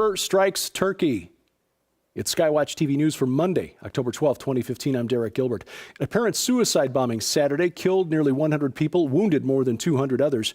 Terror strikes Turkey. It's SkyWatchTV News for Monday, October 12, 2015. I'm Derek Gilbert. An apparent suicide bombing Saturday killed nearly 100 people, wounded more than 200 others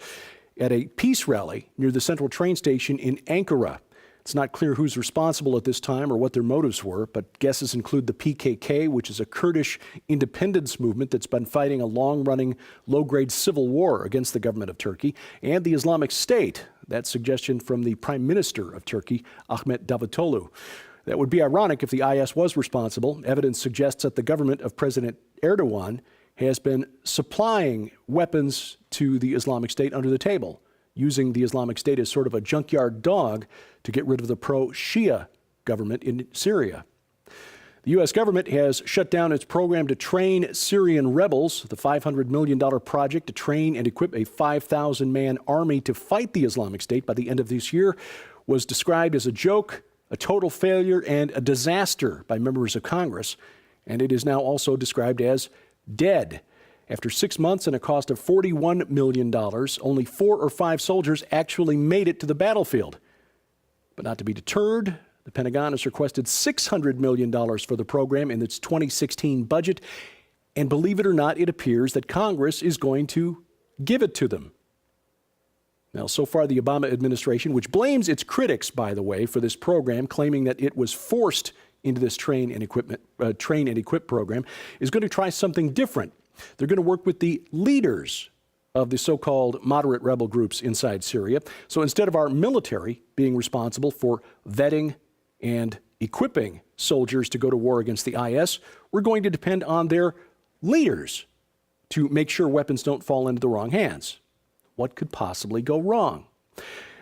at a peace rally near the central train station in Ankara. It's not clear who's responsible at this time or what their motives were, but guesses include the PKK, which is a Kurdish independence movement that's been fighting a long-running, low-grade civil war against the government of Turkey, and the Islamic State. That's suggestion from the Prime Minister of Turkey, Ahmet Davutoglu. That would be ironic if the IS was responsible. Evidence suggests that the government of President Erdogan has been supplying weapons to the Islamic State under the table, using the Islamic State as sort of a junkyard dog to get rid of the pro-Shia government in Syria. The U.S. government has shut down its program to train Syrian rebels. The $500 million project to train and equip a 5,000-man army to fight the Islamic State by the end of this year was described as a joke, a total failure, and a disaster by members of Congress. And it is now also described as dead. After 6 months and a cost of $41 million, only 4 or 5 soldiers actually made it to the battlefield. But not to be deterred, the Pentagon has requested $600 million for the program in its 2016 budget. And believe it or not, it appears that Congress is going to give it to them. Now, so far, the Obama administration, which blames its critics, by the way, for this program, claiming that it was forced into this train and equip program, is going to try something different. They're going to work with the leaders of the so-called moderate rebel groups inside Syria. So instead of our military being responsible for vetting and equipping soldiers to go to war against the IS, we're going to depend on their leaders to make sure weapons don't fall into the wrong hands. What could possibly go wrong?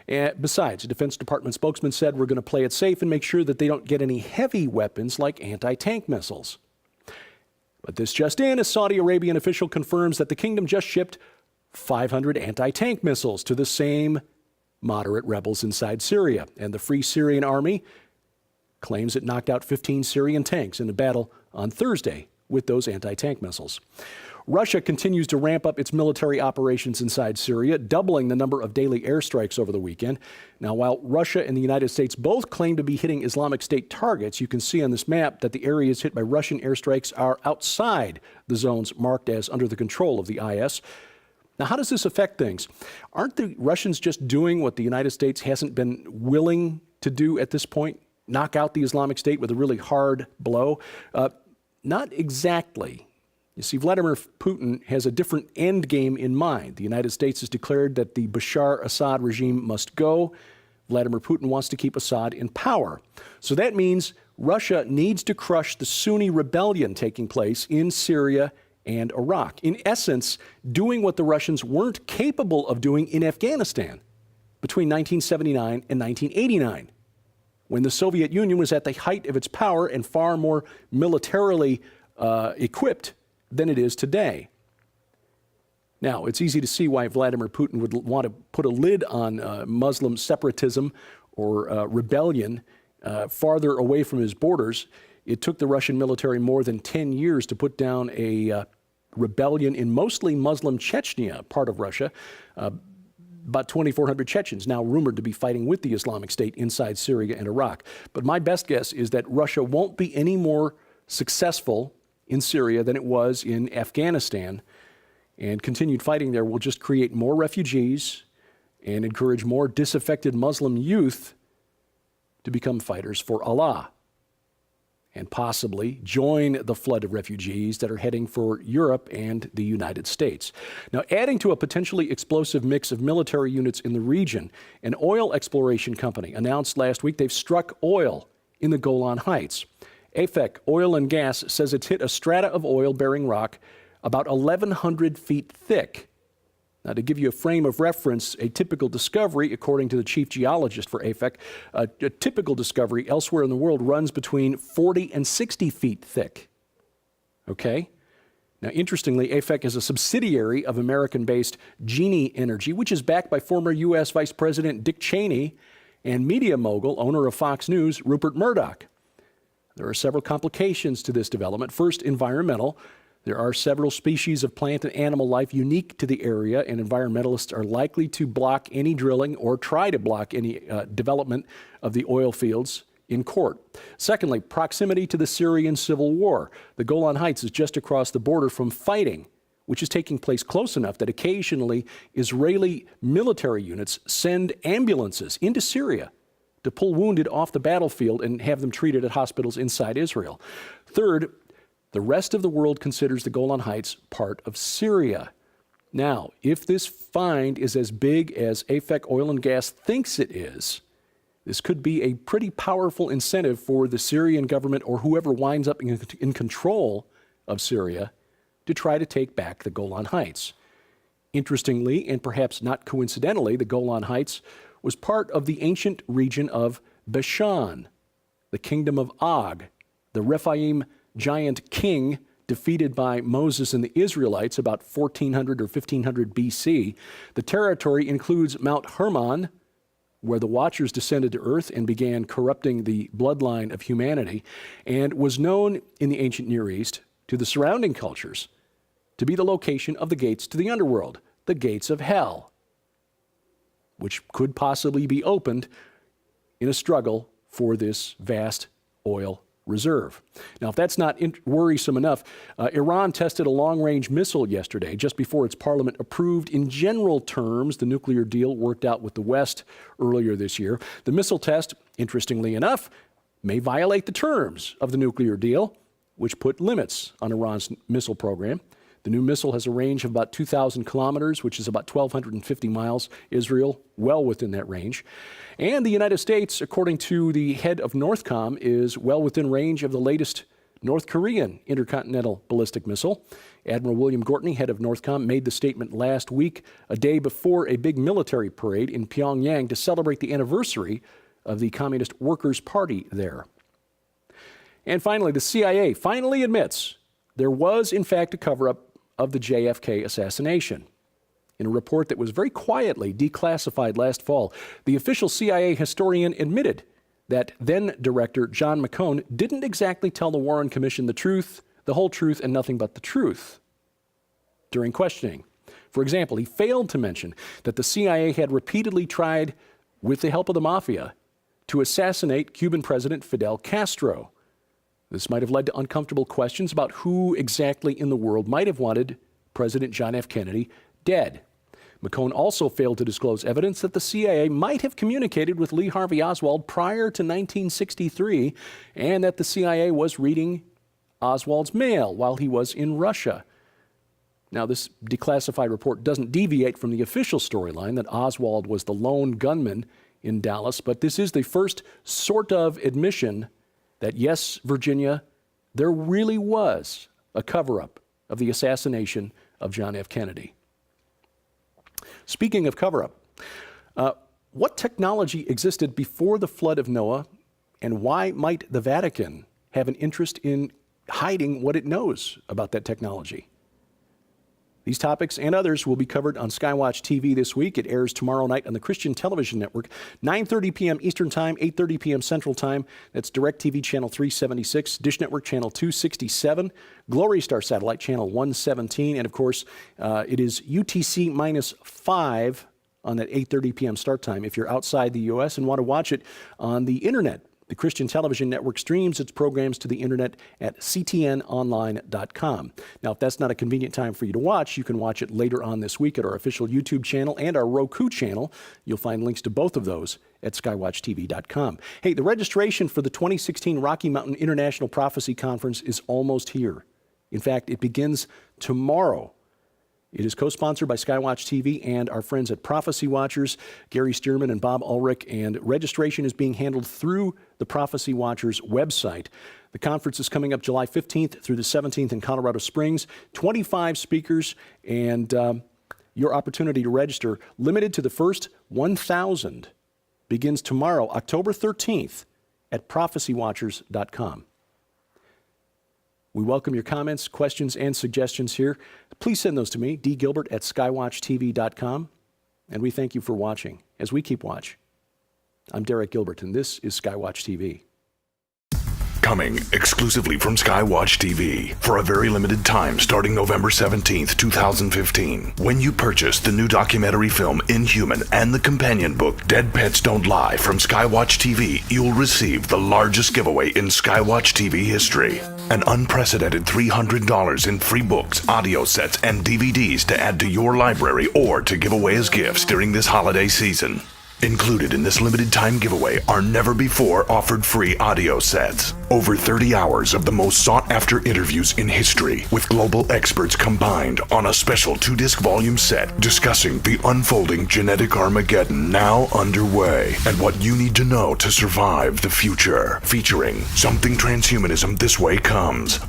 Besides, the Defense Department spokesman said we're going to play it safe and make sure that they don't get any heavy weapons like anti-tank missiles. But this just in, a Saudi Arabian official confirms that the kingdom just shipped 500 anti-tank missiles to the same moderate rebels inside Syria. And the Free Syrian Army claims it knocked out 15 Syrian tanks in a battle on Thursday with those anti-tank missiles. Russia continues to ramp up its military operations inside Syria, doubling the number of daily airstrikes over the weekend. Now, while Russia and the United States both claim to be hitting Islamic State targets, you can see on this map that the areas hit by Russian airstrikes are outside the zones marked as under the control of the IS. Now, how does this affect things? Aren't the Russians just doing what the United States hasn't been willing to do at this point? Knock out the Islamic State with a really hard blow? Not exactly. You see, Vladimir Putin has a different end game in mind. The United States has declared that the Bashar Assad regime must go. Vladimir Putin wants to keep Assad in power. So that means Russia needs to crush the Sunni rebellion taking place in Syria and Iraq. In essence, doing what the Russians weren't capable of doing in Afghanistan between 1979 and 1989, when the Soviet Union was at the height of its power and far more militarily equipped than it is today. Now, it's easy to see why Vladimir Putin would want to put a lid on Muslim separatism or rebellion farther away from his borders. It took the Russian military more than 10 years to put down a rebellion in mostly Muslim Chechnya, part of Russia. About 2,400 Chechens now rumored to be fighting with the Islamic State inside Syria and Iraq. But my best guess is that Russia won't be any more successful in Syria than it was in Afghanistan, and continued fighting there will just create more refugees and encourage more disaffected Muslim youth to become fighters for Allah and possibly join the flood of refugees that are heading for Europe and the United States. Now, adding to a potentially explosive mix of military units in the region, an oil exploration company announced last week they've struck oil in the Golan Heights. AFEC Oil and Gas says it's hit a strata of oil-bearing rock about 1,100 feet thick. Now, to give you a frame of reference, a typical discovery, according to the chief geologist for AFEC, a typical discovery elsewhere in the world runs between 40 and 60 feet thick. Okay? Now, interestingly, AFEC is a subsidiary of American-based Genie Energy, which is backed by former U.S. Vice President Dick Cheney and media mogul, owner of Fox News, Rupert Murdoch. There are several complications to this development. First, environmental. The There are several species of plant and animal life unique to the area, and environmentalists are likely to block any drilling or try to block any development of the oil fields in court. Secondly, proximity to the Syrian civil war. The Golan Heights is just across the border from fighting, which is taking place close enough that occasionally Israeli military units send ambulances into Syria to pull wounded off the battlefield and have them treated at hospitals inside Israel. Third, the rest of the world considers the Golan Heights part of Syria. Now, if this find is as big as AFEC Oil and Gas thinks it is, this could be a pretty powerful incentive for the Syrian government or whoever winds up in control of Syria to try to take back the Golan Heights. Interestingly, and perhaps not coincidentally, the Golan Heights was part of the ancient region of Bashan, the kingdom of Og, the Rephaim giant king defeated by Moses and the Israelites about 1400 or 1500 BC. The territory includes Mount Hermon, where the Watchers descended to earth and began corrupting the bloodline of humanity, and was known in the ancient Near East to the surrounding cultures to be the location of the gates to the underworld, the gates of hell, which could possibly be opened in a struggle for this vast oil reserve. Now, if that's not worrisome enough, Iran tested a long-range missile yesterday, just before its parliament approved in general terms the nuclear deal worked out with the West earlier this year. The missile test, interestingly enough, may violate the terms of the nuclear deal, which put limits on Iran's missile program. The new missile has a range of about 2,000 kilometers, which is about 1,250 miles. Israel, well within that range. And the United States, according to the head of Northcom, is well within range of the latest North Korean intercontinental ballistic missile. Admiral William Gortney, head of Northcom, made the statement last week, a day before a big military parade in Pyongyang to celebrate the anniversary of the Communist Workers' Party there. And finally, the CIA finally admits there was, in fact, a cover-up of the JFK assassination. In a report that was very quietly declassified last fall, the official CIA historian admitted that then-director John McCone didn't exactly tell the Warren Commission the truth, the whole truth, and nothing but the truth during questioning. For example, he failed to mention that the CIA had repeatedly tried, with the help of the mafia, to assassinate Cuban President Fidel Castro. This might have led to uncomfortable questions about who exactly in the world might have wanted President John F. Kennedy dead. McCone also failed to disclose evidence that the CIA might have communicated with Lee Harvey Oswald prior to 1963, and that the CIA was reading Oswald's mail while he was in Russia. Now, this declassified report doesn't deviate from the official storyline that Oswald was the lone gunman in Dallas, but this is the first sort of admission that, yes, Virginia, there really was a cover-up of the assassination of John F. Kennedy. Speaking of cover-up, what technology existed before the flood of Noah, and why might the Vatican have an interest in hiding what it knows about that technology? These topics and others will be covered on SkyWatch TV this week. It airs tomorrow night on the Christian Television Network, 9:30 p.m. Eastern Time, 8:30 p.m. Central Time. That's DirecTV Channel 376, Dish Network Channel 267, Glory Star Satellite Channel 117, and of course, it is UTC -5 on that 8:30 p.m. start time if you're outside the U.S. and want to watch it on the internet. The Christian Television Network streams its programs to the internet at ctnonline.com. Now, if that's not a convenient time for you to watch, you can watch it later on this week at our official YouTube channel and our Roku channel. You'll find links to both of those at skywatchtv.com. Hey, the registration for the 2016 Rocky Mountain International Prophecy Conference is almost here. In fact, it begins tomorrow. It is co-sponsored by SkyWatch TV and our friends at Prophecy Watchers, Gary Stearman and Bob Ulrich, and registration is being handled through the Prophecy Watchers website. The conference is coming up July 15th through the 17th in Colorado Springs. 25 speakers, and your opportunity to register, limited to the first 1,000, begins tomorrow, October 13th, at prophecywatchers.com. We welcome your comments, questions, and suggestions here. Please send those to me, dgilbert@skywatchtv.com. And we thank you for watching as we keep watch. I'm Derek Gilbert, and this is SkyWatch TV. Coming exclusively from SkyWatchTV for a very limited time starting November 17th, 2015. When you purchase the new documentary film Inhuman and the companion book Dead Pets Don't Lie from SkyWatchTV, you'll receive the largest giveaway in SkyWatchTV history. An unprecedented $300 in free books, audio sets, and DVDs to add to your library or to give away as gifts during this holiday season. Included in this limited time giveaway are never before offered free audio sets. Over 30 hours of the most sought after interviews in history with global experts combined on a special 2-disc volume set discussing the unfolding genetic Armageddon now underway and what you need to know to survive the future. Featuring Something Transhumanism This Way Comes,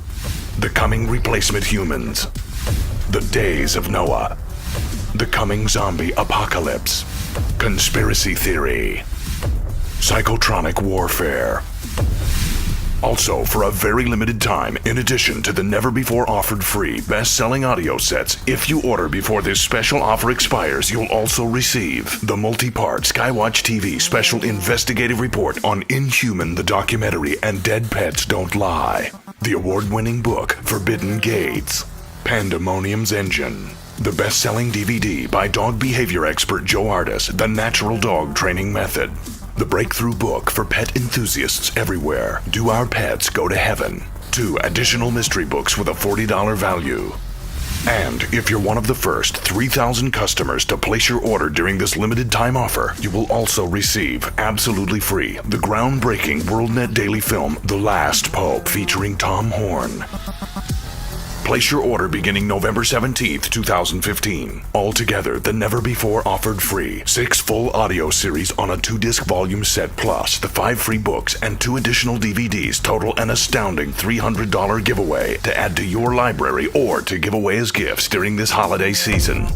The Coming Replacement Humans, The Days of Noah, The Coming Zombie Apocalypse, Conspiracy Theory, Psychotronic Warfare. Also, for a very limited time, in addition to the never-before offered free best-selling audio sets, if you order before this special offer expires, you'll also receive the multi-part SkyWatchTV special investigative report on Inhuman the documentary and Dead Pets Don't Lie, the award-winning book Forbidden Gates, Pandemonium's Engine, the best-selling DVD by dog behavior expert Joe Artis, The Natural Dog Training Method. The breakthrough book for pet enthusiasts everywhere, Do Our Pets Go to Heaven? 2 additional mystery books with a $40 value. And if you're one of the first 3,000 customers to place your order during this limited time offer, you will also receive, absolutely free, the groundbreaking WorldNet daily film, The Last Pope, featuring Tom Horn. Place your order beginning November 17th, 2015. Altogether, the never-before offered free 6 full audio series on a 2-disc volume set plus the 5 free books and 2 additional DVDs total an astounding $300 giveaway to add to your library or to give away as gifts during this holiday season.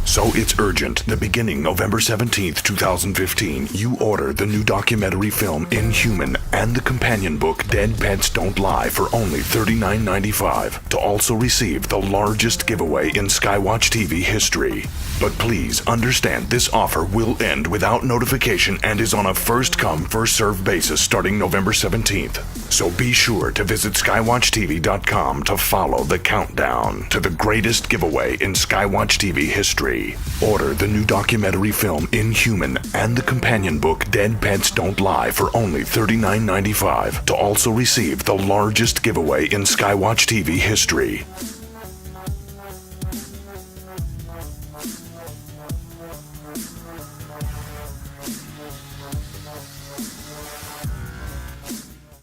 So it's urgent that beginning November 17th, 2015, you order the new documentary film Inhuman and the companion book Dead Pets Don't Lie for only $39.95 to also receive the largest giveaway in SkyWatchTV history. But please understand this offer will end without notification and is on a first-come, first-served basis starting November 17th. So be sure to visit SkyWatchTV.com to follow the countdown to the greatest giveaway in SkyWatchTV history. Order the new documentary film Inhuman and the companion book Dead Pets Don't Lie for only $39.95 to also receive the largest giveaway in SkyWatchTV history.